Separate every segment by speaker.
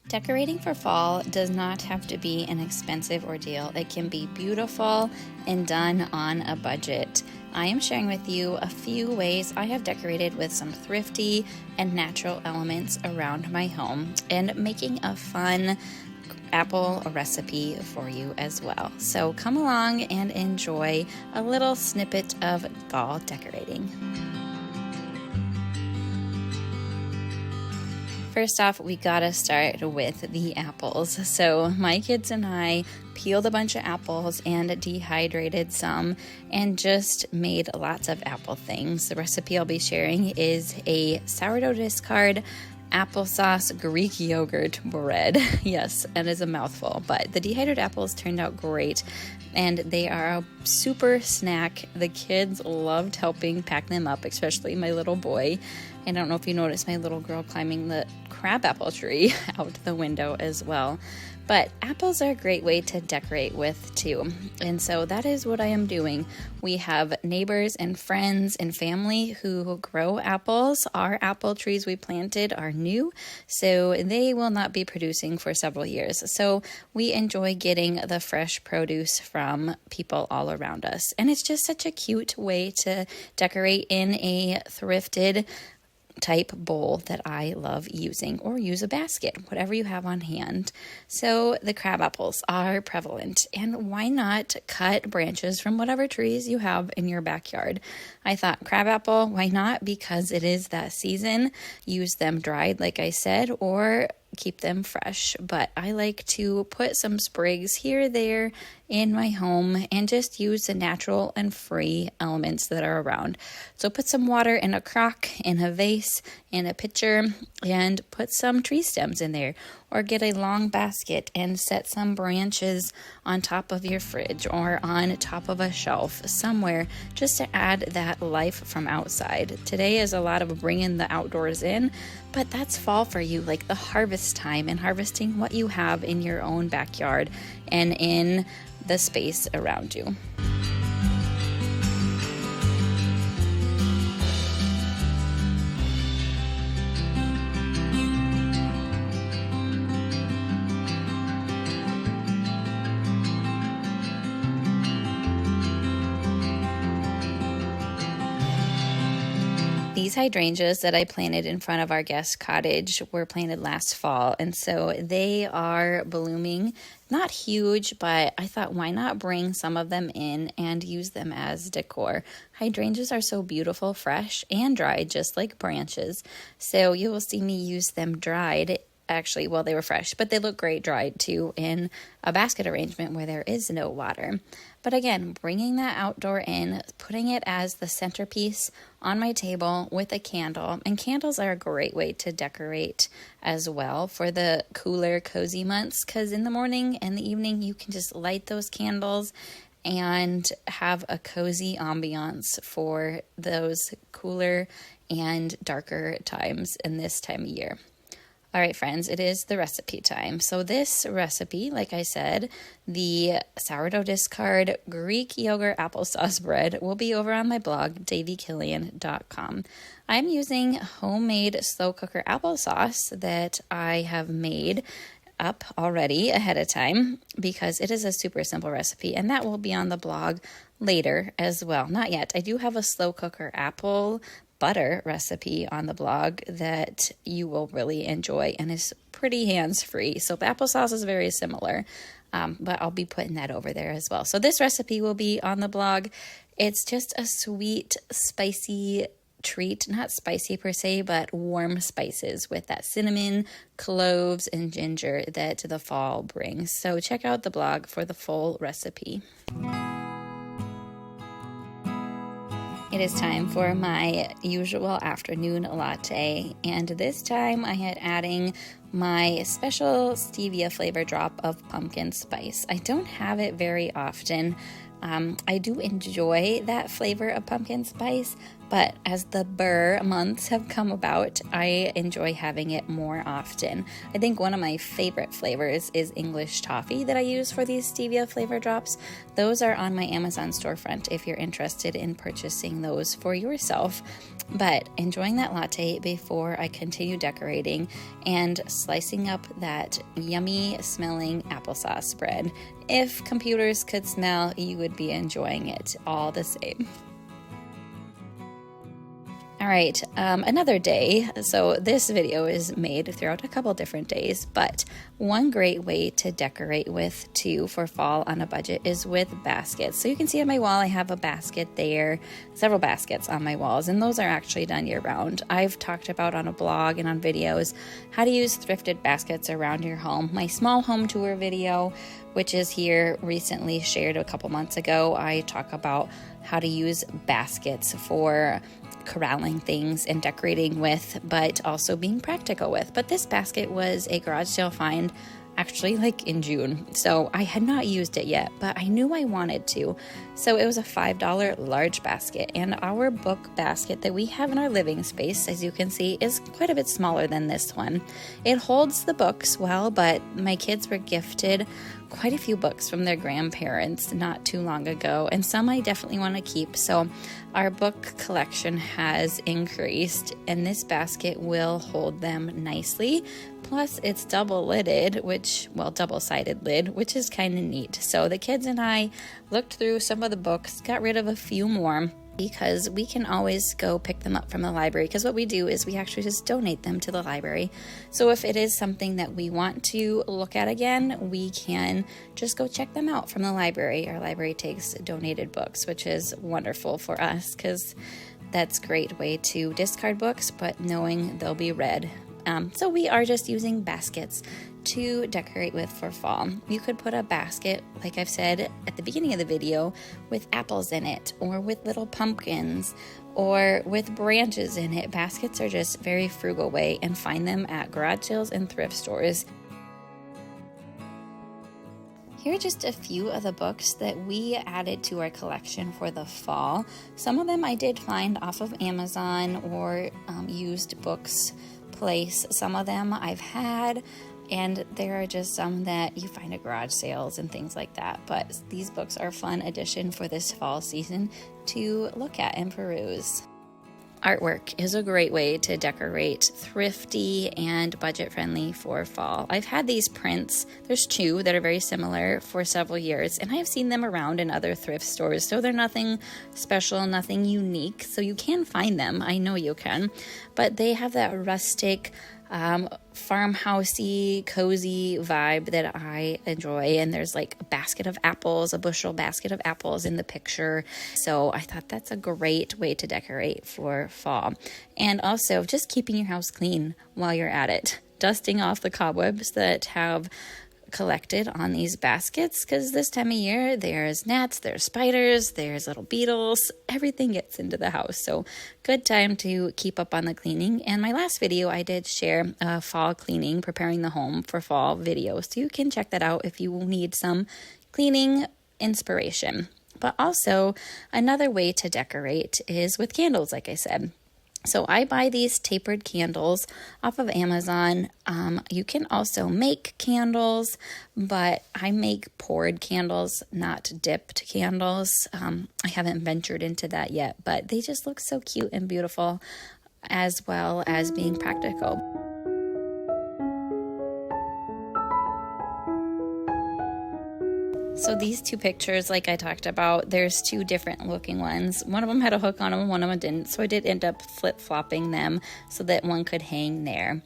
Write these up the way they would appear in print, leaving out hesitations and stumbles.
Speaker 1: Decorating for fall does not have to be an expensive ordeal. It can be beautiful and done on a budget. I am sharing with you a few ways I have decorated with some thrifty and natural elements around my home and making a fun apple recipe for you as well. So come along and enjoy a little snippet of fall decorating. First off, we gotta start with the apples. So my kids and I peeled a bunch of apples and dehydrated some and just made lots of apple things. The recipe I'll be sharing is a sourdough discard applesauce Greek yogurt bread. Yes, it is a mouthful, but the dehydrated apples turned out great and they are a super snack. The kids loved helping pack them up, especially my little boy. I don't know if you noticed my little girl climbing the crabapple tree out the window as well. But apples are a great way to decorate with too. And so that is what I am doing. We have neighbors and friends and family who grow apples. Our apple trees we planted are new, so they will not be producing for several years. So we enjoy getting the fresh produce from people all around us. And it's just such a cute way to decorate in a thrifted type bowl that I love using, or use a basket, whatever you have on hand. So the crab apples are prevalent, and why not cut branches from whatever trees you have in your backyard? I thought crab apple, why not? Because it is that season. Use them dried, like I said, or keep them fresh. But I like to put some sprigs here or there in my home and just use the natural and free elements that are around. So put some water in a crock, in a vase, in a pitcher, and put some tree stems in there. Or get a long basket and set some branches on top of your fridge or on top of a shelf somewhere, just to add that life from outside. Today is a lot of bringing the outdoors in, but that's fall for you, like the harvest time and harvesting what you have in your own backyard and in the space around you. These hydrangeas that I planted in front of our guest cottage were planted last fall, and so they are blooming. Not huge, but I thought, why not bring some of them in and use them as decor? Hydrangeas are so beautiful, fresh and dried, just like branches. So you will see me use them dried. Actually, well, they were fresh, but they look great dried too in a basket arrangement where there is no water. But again, bringing that outdoor in, putting it as the centerpiece on my table with a candle. And candles are a great way to decorate as well for the cooler, cozy months, because in the morning and the evening, you can just light those candles and have a cozy ambiance for those cooler and darker times in this time of year. All right, friends, it is the recipe time. So this recipe, like I said, the sourdough discard Greek yogurt applesauce bread will be over on my blog, daviekillian.com. I'm using homemade slow cooker applesauce that I have made up already ahead of time because it is a super simple recipe, and that will be on the blog later as well. Not yet. I do have a slow cooker apple butter recipe on the blog that you will really enjoy and is pretty hands-free. So the applesauce is very similar, but I'll be putting that over there as well. So this recipe will be on the blog. It's just a sweet, spicy treat, not spicy per se, but warm spices with that cinnamon, cloves, and ginger that the fall brings. So check out the blog for the full recipe. It is time for my usual afternoon latte, and this time I had adding my special stevia flavor drop of pumpkin spice. I don't have it very often. I do enjoy that flavor of pumpkin spice, But as the burr months have come about, I enjoy having it more often. I think one of my favorite flavors is English toffee that I use for these stevia flavor drops. Those are on my Amazon storefront if you're interested in purchasing those for yourself. But enjoying that latte before I continue decorating and slicing up that yummy smelling applesauce bread. If computers could smell, you would be enjoying it all the same. All right, another day. So this video is made throughout a couple different days, but one great way to decorate with too for fall on a budget is with baskets. So you can see on my wall, I have a basket there, several baskets on my walls, and those are actually done year round. I've talked about on a blog and on videos how to use thrifted baskets around your home. My small home tour video, which is here recently shared a couple months ago, I talk about how to use baskets for corralling things and decorating with, but also being practical with. But this basket was a garage sale find actually like in June. So I had not used it yet, but I knew I wanted to. So it was a $5 large basket, and our book basket that we have in our living space, as you can see, is quite a bit smaller than this one. It holds the books well, but my kids were gifted quite a few books from their grandparents not too long ago, and some I definitely want to keep. So our book collection has increased, and this basket will hold them nicely. Plus, it's double-sided lid, which is kind of neat. So the kids and I looked through some of the books, got rid of a few more, because we can always go pick them up from the library, because what we do is we actually just donate them to the library. So if it is something that we want to look at again, we can just go check them out from the library. Our library takes donated books, which is wonderful for us, because that's a great way to discard books, but knowing they'll be read. So we are just using baskets to decorate with for fall. You could put a basket, like I've said at the beginning of the video, with apples in it, or with little pumpkins, or with branches in it. Baskets are just a very frugal way, and find them at garage sales and thrift stores. Here are just a few of the books that we added to our collection for the fall. Some of them I did find off of Amazon or used books place. Some of them I've had, and there are just some that you find at garage sales and things like that. But these books are a fun addition for this fall season to look at and peruse. Artwork is a great way to decorate, thrifty and budget-friendly for fall. I've had these prints, there's two that are very similar, for several years, and I have seen them around in other thrift stores, so they're nothing special, nothing unique, so you can find them, I know you can, but they have that rustic, farmhousey, cozy vibe that I enjoy. And there's like a basket of apples, a bushel basket of apples in the picture. So I thought that's a great way to decorate for fall. And also just keeping your house clean while you're at it. Dusting off the cobwebs that have collected on these baskets, because this time of year there's gnats, there's spiders, there's little beetles, everything gets into the house. So good time to keep up on the cleaning. And my last video I did share a fall cleaning, preparing the home for fall video, so you can check that out if you need some cleaning inspiration. But also another way to decorate is with candles, like I said. So I buy these tapered candles off of Amazon. You can also make candles, but I make poured candles, not dipped candles. I haven't ventured into that yet, but they just look so cute and beautiful, as well as being practical. So these two pictures, like I talked about, there's two different looking ones. One of them had a hook on them, one of them didn't. So I did end up flip-flopping them so that one could hang there.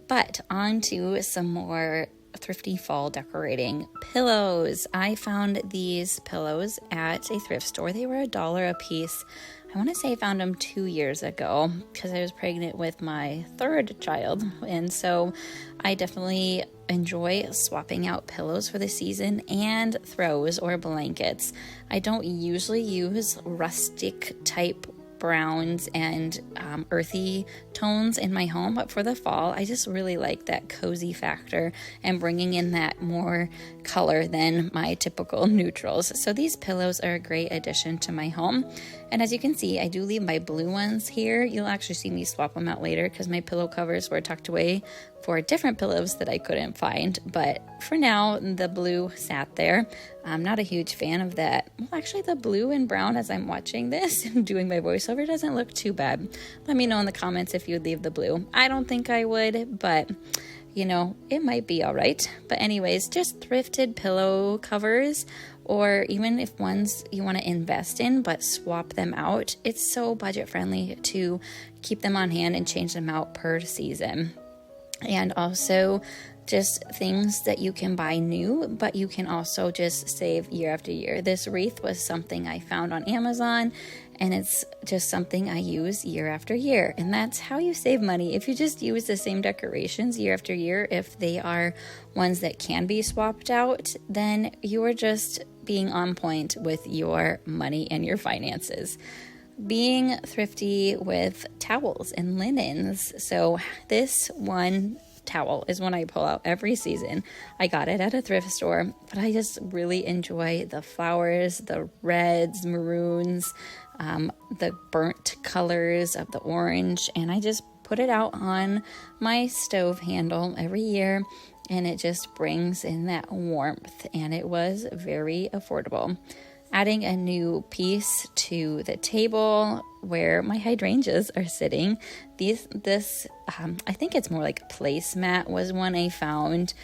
Speaker 1: But on to some more thrifty fall decorating. Pillows. I found these pillows at a thrift store. They were $1 a piece. I want to say I found them 2 years ago because I was pregnant with my third child. And so I definitely enjoy swapping out pillows for the season and throws or blankets. I don't usually use rustic type browns and earthy tones in my home, but for the fall I just really like that cozy factor and bringing in that more color than my typical neutrals. So these pillows are a great addition to my home, and as you can see, I do leave my blue ones here. You'll actually see me swap them out later because my pillow covers were tucked away for different pillows that I couldn't find, but for now the blue sat there. I'm not a huge fan of that. Well, actually the blue and brown as I'm watching this and doing my voiceover doesn't look too bad. Let me know in the comments if you'd leave the blue. I don't think I would, but you know, it might be all right. But anyways, just thrifted pillow covers, or even if ones you want to invest in but swap them out, it's so budget friendly to keep them on hand and change them out per season. And also just things that you can buy new, but you can also just save year after year. This wreath was something I found on Amazon, and it's just something I use year after year. And that's how you save money. If you just use the same decorations year after year, if they are ones that can be swapped out, then you are just being on point with your money and your finances. Being thrifty with towels and linens. So this one towel is one I pull out every season. I got it at a thrift store, but I just really enjoy the flowers, the reds, maroons, the burnt colors of the orange, and I just put it out on my stove handle every year, and it just brings in that warmth, and it was very affordable. Adding a new piece to the table where my hydrangeas are sitting. I think it's more like a placemat was one I found.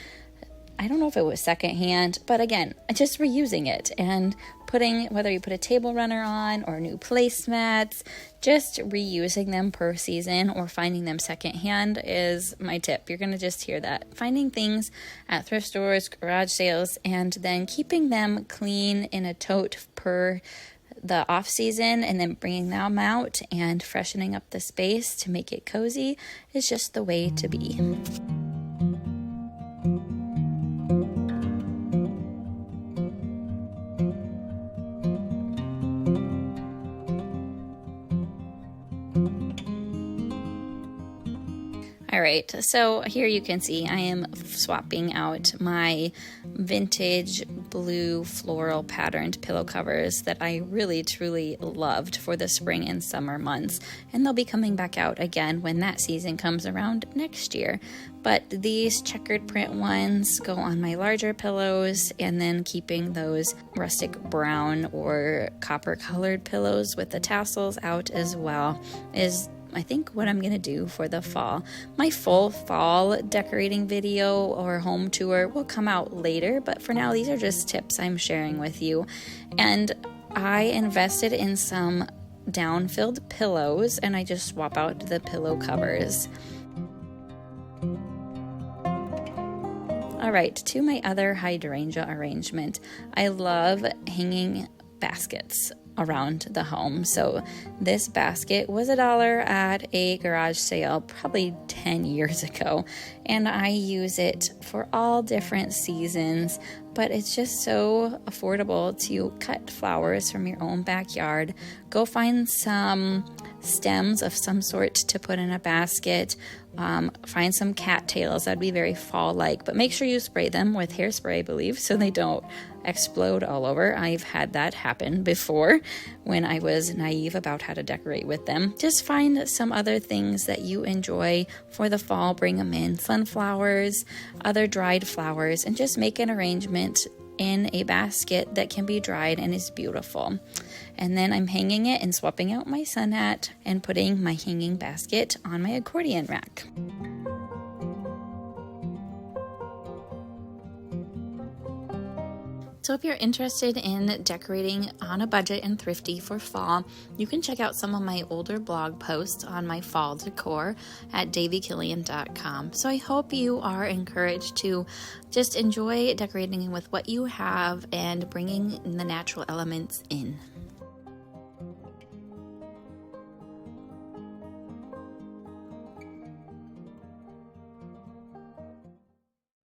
Speaker 1: I don't know if it was secondhand, but again, just reusing it and putting, whether you put a table runner on or new placemats, just reusing them per season or finding them secondhand is my tip. You're going to just hear that. Finding things at thrift stores, garage sales, and then keeping them clean in a tote per the off season, and then bringing them out and freshening up the space to make it cozy is just the way to be. All right, so here you can see I am swapping out my vintage blue floral patterned pillow covers that I really truly loved for the spring and summer months, and they'll be coming back out again when that season comes around next year. But these checkered print ones go on my larger pillows, and then keeping those rustic brown or copper colored pillows with the tassels out as well is I think what I'm going to do for the fall. My full fall decorating video or home tour will come out later, but for now, these are just tips I'm sharing with you. And I invested in some down-filled pillows, and I just swap out the pillow covers. All right, to my other hydrangea arrangement. I love hanging baskets around the home. So this basket was $1 at a garage sale probably 10 years ago, and I use it for all different seasons, but it's just so affordable to cut flowers from your own backyard. Go find some stems of some sort to put in a basket. Find some cattails. That'd be very fall-like, but make sure you spray them with hairspray, I believe, so they don't explode all over. I've had that happen before when I was naive about how to decorate with them. Just find some other things that you enjoy for the fall, bring them in, sunflowers, other dried flowers, and just make an arrangement in a basket that can be dried and is beautiful. And then I'm hanging it and swapping out my sun hat and putting my hanging basket on my accordion rack. So if you're interested in decorating on a budget and thrifty for fall, you can check out some of my older blog posts on my fall decor at daviekillian.com. So I hope you are encouraged to just enjoy decorating with what you have and bringing the natural elements in.